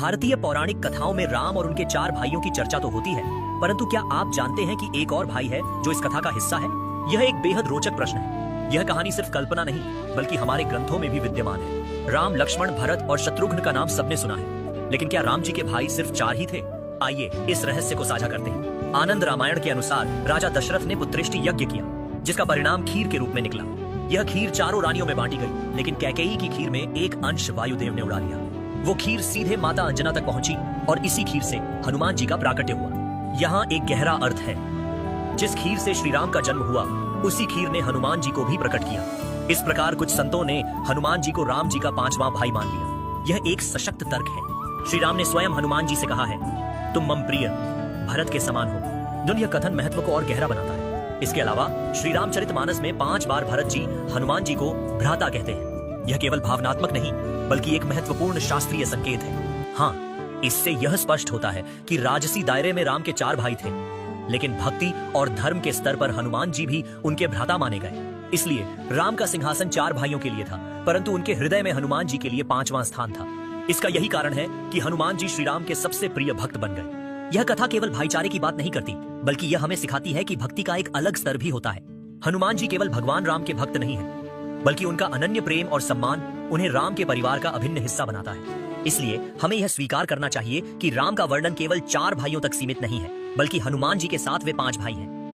भारतीय पौराणिक कथाओं में राम और उनके 4 भाइयों की चर्चा तो होती है, परंतु क्या आप जानते हैं कि एक और भाई है जो इस कथा का हिस्सा है? यह एक बेहद रोचक प्रश्न है। यह कहानी सिर्फ कल्पना नहीं बल्कि हमारे ग्रंथों में भी विद्यमान है। राम, लक्ष्मण, भरत और शत्रुघ्न का नाम सबने सुना है, लेकिन क्या राम जी के भाई सिर्फ 4 ही थे? आइए इस रहस्य को साझा करते हैं। आनंद रामायण के अनुसार राजा दशरथ ने पुत्रेष्टि यज्ञ किया, जिसका परिणाम खीर के रूप में निकला। यह खीर 4 रानियों में बांटी गई, लेकिन कैकेयी की खीर में एक अंश वायुदेव ने उड़ा लिया। वो खीर सीधे माता अंजना तक पहुंची और इसी खीर से हनुमान जी का प्राकट्य हुआ। यहाँ एक गहरा अर्थ है। जिस खीर से श्री राम का जन्म हुआ, उसी खीर ने हनुमान जी को भी प्रकट किया। इस प्रकार कुछ संतों ने हनुमान जी को राम जी का 5वां भाई मान लिया। यह एक सशक्त तर्क है। श्री राम ने स्वयं हनुमान जी से कहा है, तुम मम प्रिय भरत के समान हो। यह कथन महत्व को और गहरा बनाता है। इसके अलावा श्री रामचरितमानस में 5 बार भरत जी हनुमान जी को भ्राता कहते हैं। यह केवल भावनात्मक नहीं बल्कि एक महत्वपूर्ण शास्त्रीय संकेत है। हाँ, इससे यह स्पष्ट होता है कि राजसी दायरे में राम के 4 भाई थे, लेकिन भक्ति और धर्म के स्तर पर हनुमान जी भी उनके भ्राता माने गए। इसलिए राम का सिंहासन 4 भाइयों के लिए था, परंतु उनके हृदय में हनुमान जी के लिए 5वां स्थान था। इसका यही कारण है कि हनुमान जी श्री राम के सबसे प्रिय भक्त बन गए। यह कथा केवल भाईचारे की बात नहीं करती, बल्कि यह हमें सिखाती है कि भक्ति का एक अलग स्तर भी होता है। हनुमान जी केवल भगवान राम के भक्त नहीं है, बल्कि उनका अनन्य प्रेम और सम्मान उन्हें राम के परिवार का अभिन्न हिस्सा बनाता है। इसलिए हमें यह स्वीकार करना चाहिए कि राम का वर्णन केवल 4 भाइयों तक सीमित नहीं है, बल्कि हनुमान जी के साथ वे 5 भाई हैं।